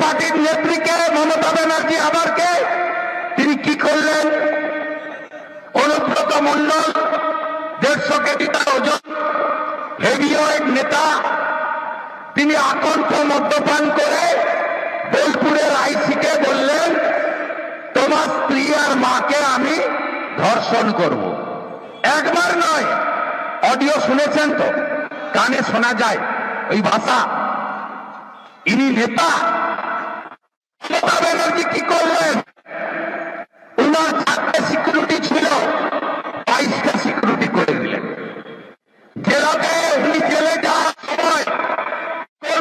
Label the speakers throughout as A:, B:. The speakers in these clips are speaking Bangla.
A: পার্টির নেত্রীকে মমতা ব্যানার্জি আবারকে তিনি কি করলেন? অনুব্রত মণ্ডল 150 কেজি তার ওজন, হেভিওয়েট নেতা, তিনি আকণ্ঠ মদ্যপান করে বোলপুরের আইসিকে বললেন তোমার স্ত্রী আর মাকে আমি ধর্ষণ করব। একবার নয়, অডিও শুনেছেন তো, কানে শোনা যায় ওই ভাষা। ইনি নেতা। মমতা ব্যানার্জি কি করলেন? উনার 4টে সিকিউরিটি ছিল, 22টা সিকিউরিটি করে দিলেন। জেলাতে উনি জেলে যাওয়ার সময়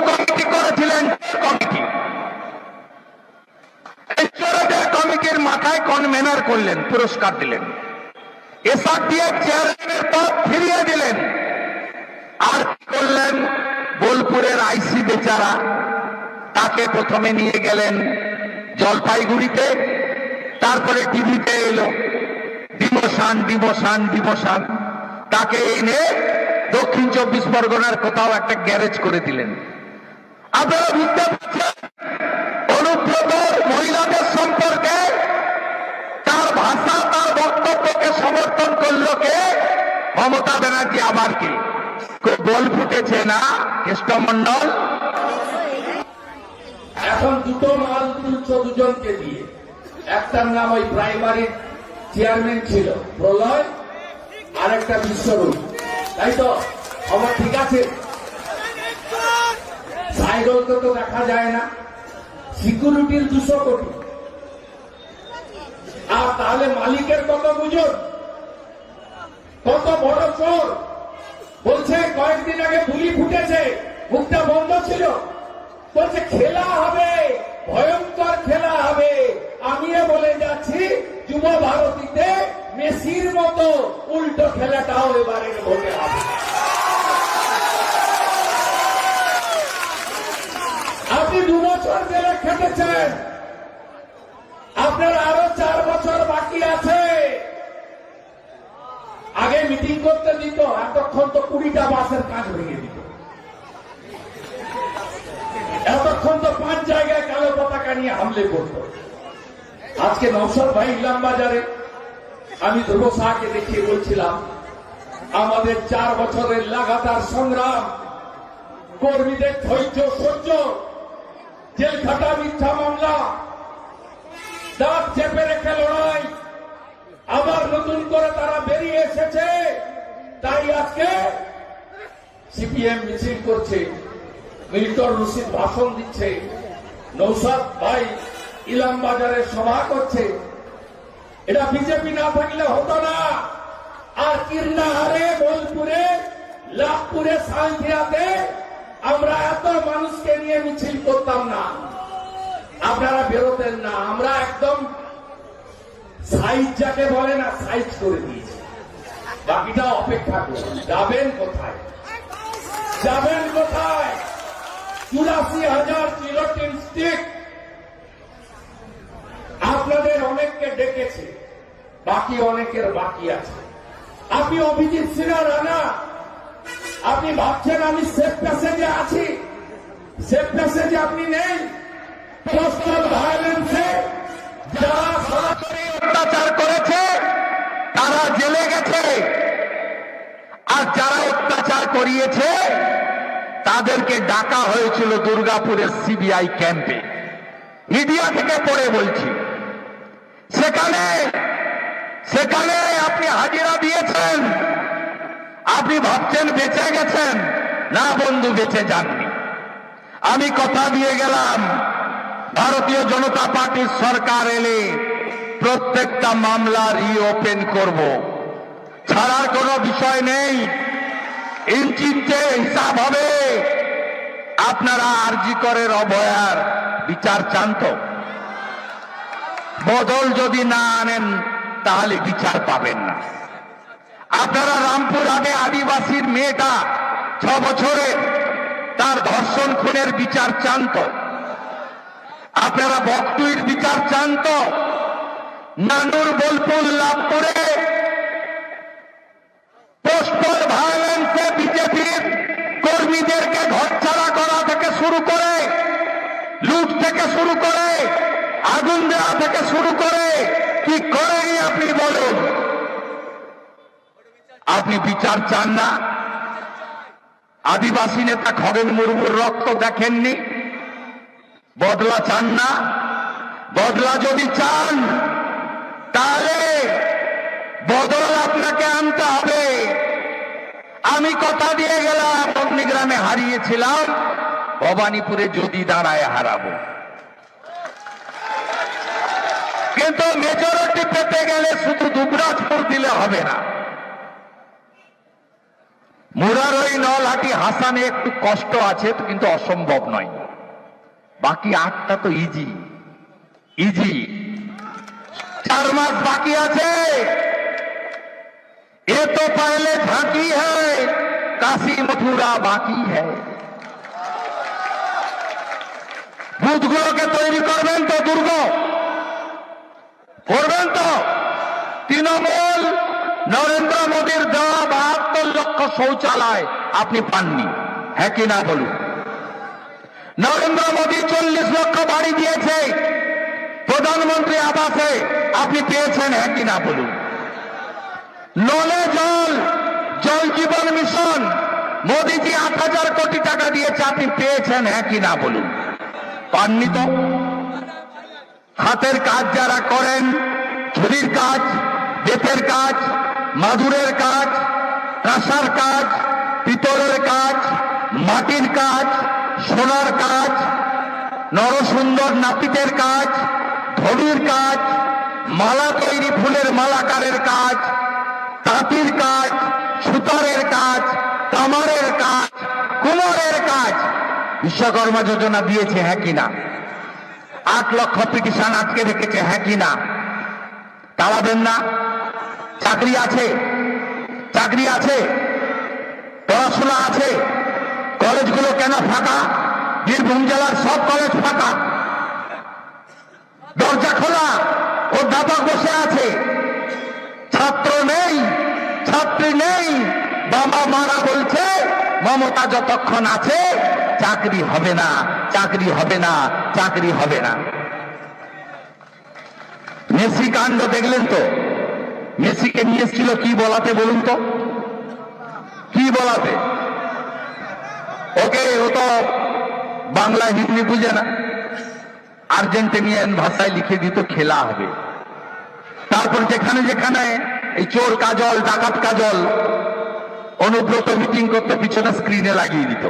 A: কমিটি করেছিলেন, কমিটি কমিটির মাথায় কনভেনার করলেন, পুরস্কার দিলেন, এসআরটিএফ চেয়ারম্যানের পদ ফিরিয়ে দিলেন। আর কি করলেন? বোলপুরের আইসি বেচারা, তাকে প্রথমে নিয়ে গেলেন জলপাইগুড়িতে, তারপরে টিভিতে এলো ডিমোশন ডিমোশন ডিমোশন, তাকে এনে দক্ষিণ 24 পরগনার কোথাও একটা গ্যারেজ করে দিলেন। আপনারা বুঝতে পারছেন অনুব্রত মহিলাদের সম্পর্কে তার ভাষা, তার বক্তব্যকে সমর্থন করলো কে? মমতা ব্যানার্জি আবার কে? বল ফুটেছে না কৃষ্ণমন্ডল?
B: এখন দুটো মাল তুলছ দুজনকে দিয়ে। একটার নাম ওই প্রাইমারির চেয়ারম্যান ছিল প্রলয়, আর একটা বিশ্বরূপ, তাই তো? আমার ঠিক আছে, সাইকেলকে তো দেখা যায় না, সিকিউরিটির 200 কোটি, আর তাহলে মালিকের কত বুঝুন, কত বড় চোর। বলছে কয়েকদিন আগে গুলি ফুটেছে, মুখটা বন্ধ ছিল, বলছে খেলা হবে, ভয়ঙ্কর খেলা হবে। আমিও বলে যাচ্ছি যুব ভারতীতে মেসির মতো উল্টো খেলাটাও এবারের ভোটে হবে। আপনি 2 বছর জেলে খেটেছেন, আপনার আরো 4 বছর বাকি আছে। আগে মিটিং করতে দিত, এতক্ষণ তো 20টা বাসের কাজ ভেঙে দিত, এতক্ষণ তো 5 জায়গায় কালো পতাকা নিয়ে হামলে করত। আজকে নওশাদ ভাই ইলামবাজারে আমি ধ্রুব শাহকে দেখিয়ে বলছিলাম আমাদের 4 বছরের লাগাতার সংগ্রাম, কর্মীদের ধৈর্য সহ্য, জেল খাটা, মিথ্যা মামলা, দাঁত চেপে রেখে লড়াই, আবার নতুন করে তারা বেরিয়ে এসেছে। তাই আজকে সিপিএম মিছিল করছে, মিল্টন রশিদ ভাষণ দিচ্ছে, নওশাদ ভাই ইলামবাজারে সভা করছে। এটা বিজেপি না থাকলে হতো না। আর কিরনাহারে, বোলপুরে, লাভপুরে, সালথিয়াতে আমরা এত মানুষকে নিয়ে মিছিল করতাম না, আপনারা বেরোতেন না। আমরা একদম সাইজ যাকে বলে না, সাইজ করে দিয়েছি। বাকিটা অপেক্ষা করুন। যাবেন কোথায়? যাবেন কোথায়? 84,000 জিলোটিন স্টিক আপনাদের অনেককে ডেকেছে, বাকি অনেকের বাকি আছে। আপনি অভিজিৎ সিনহ রানা, আপনি ভাবছেন আমি সেফ প্যাসেজে আছি, সেফ প্যাসেজে আপনি নেই। পোস্টাল ভায়োলেন্সে যারা সরাসরি
A: অত্যাচার করেছে তারা জেলে গেছে, আর যারা অত্যাচার করিয়েছে তাদেরকে ডাকা হয়েছিল দুর্গাপুরের সিবিআই ক্যাম্পে। মিডিয়া থেকে পড়ে বলছি, সেখানে আপনি হাজিরা দিয়েছেন। আপনি ভাবছেন বেঁচে গেছেন, না বন্ধু, বেঁচে যাননি। আমি কথা দিয়ে গেলাম ভারতীয় জনতা পার্টির সরকার এলে প্রত্যেকটা মামলা রিওপেন করব, ছাড়ার কোনো বিষয় নেই। ইঞ্চিতে হিসাব হবে। আপনারা আরজি করের অভয়ার বিচার চান তো? বদল যদি না আনেন তাহলে বিচার পাবেন না। আপনারা রামপুরহাটে আদিবাসীর মেয়েটা 6 বছরের, তার ধর্ষণ খুনের বিচার চান তো? আপনারা বকটুইর বিচার চান তো? নানুর, বোলপুর, লাভপুরে পোস্টাল ভায়োলেন্সে বিজেপির কর্মীদেরকে ঘরছাড়া করা থেকে শুরু করে লুট থেকে শুরু করে আগুন দেওয়া থেকে শুরু করে কি করেনি আপনি বলুন? আপনি বিচার চান না? আদিবাসী নেতা খগেন মুর্মুর রক্ত দেখেননি? বদলা চান না? বদলা যদি চান তাহলে বদল আপনাকে আনতে হবে। আমি কথা দিয়ে গেলাম, নন্দীগ্রামে হারিয়েছিলাম, ভবানীপুরে যদি দাঁড়ায় হারাবো। কিন্তু মেজরিটি পেতে গেলে শুধু দুবরাজপুর দিলে হবে না। মুরার ওই নলহাটি হাসানে একটু কষ্ট আছে, কিন্তু অসম্ভব নয়। বাকি 8টা তো ইজি ইজি। 4 মাস বাকি আছে। ये तो पहले झांकी है, काशी मथुरा बाकी है। বুথগুলোকে তৈরি করবেন তো, দুর্গ করবেন তো? তৃণমূল নরেন্দ্র মোদীর দেওয়া 72 লক্ষ শৌচালয় আপনি পাননি, হ্যাঁ কি না বলুন? নরেন্দ্র মোদী 40 লক্ষ বাড়ি দিয়েছে প্রধানমন্ত্রী আবাসে, আপনি পেয়েছেন, হ্যাঁ কি না বলুন? নলে জল, জল জীবন মিশন মোদীজি 8,000 কোটি টাকা দিয়েছে, আপনি পেয়েছেন, হ্যাঁ কি না বলুন? পাননি তো। হাতের কাজ যারা করেন, ঝুড়ির কাজ, বেতের কাজ, মাদুরের কাজ, কাঁসার কাজ, পিতলের কাজ, মাটির কাজ, সোনার কাজ, নরসুন্দর নাপিতের কাজ, ধনির কাজ, মালা তৈরি ফুলের মালাকারের কাজ, তাঁতির কাজ, সুতারের কাজ, তামারের কাজ, কুমারের কাজ বিশ্বকর্মা যোজনা দিয়েছে, হ্যাঁ কিনা? 8 লক্ষ পিটিশন আজকে রেখেছে, হ্যাঁ কিনা? তাড়াবেন না? চাকরি আছে, চাকরি আছে, পড়াশোনা আছে। কলেজগুলো কেন ফাঁকা? বীরভূম জেলার সব কলেজ ফাঁকা, দরজা খোলা, অধ্যাপক বসে আছে, ছাত্র নেই, ছাত্রী নেই। বাবা মারা বলছে মমতা যতক্ষণ আছে চাকরি হবে না, চাকরি হবে না, চাকরি হবে না। মেসি কাণ্ড দেখলেন তো? মেসিকে নিয়ে এসেছিল কি বলাতে বলুন তো? কি বলাতে? ওকে, ও তো বাংলা হিন্দি বুঝে না, আর্জেন্টিনিয়ান ভাষায় লিখে দিত খেলা হবে। তারপর যেখানে যেখানে এই চোর কাজল, ডাকাত কাজল, অনুব্রত মিটিং করতে পিছনে স্ক্রিনে লাগিয়ে দিত,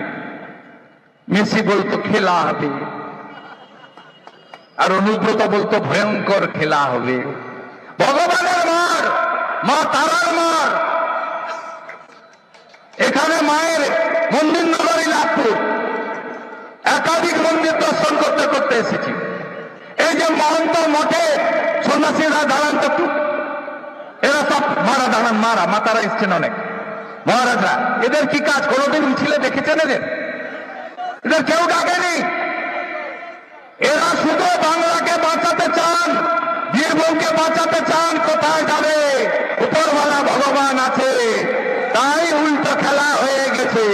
A: মেসি বলতো খেলা হবে, আর অনুব্রত বলতো ভয়ঙ্কর খেলা হবে। ভগবানের মার, মা তারার মার। এখানে মায়ের মন্দির নগরী লাভপুর, একাধিক মন্দির দর্শন করতে করতে এসেছি। এই যে মহন্ত মঠে সন্ন্যাসীরা দাঁড়ান তো, এরা সব মারা দাঁড়ান, মারা মাতারা এসছেন অনেক মহারাজরা। এদের কি কাজ? কোনোদিন মিছিলে দেখেছেন এদের? এদের কেউ ডাকেনি। এরা শুধু বাংলাকে বাঁচাতে চান, বীরভূমকে বাঁচাতে চান। কোথায় যাবে? উপরওয়ালা ভগবান আছে, তাই উল্টো খেলা হয়ে গেছে।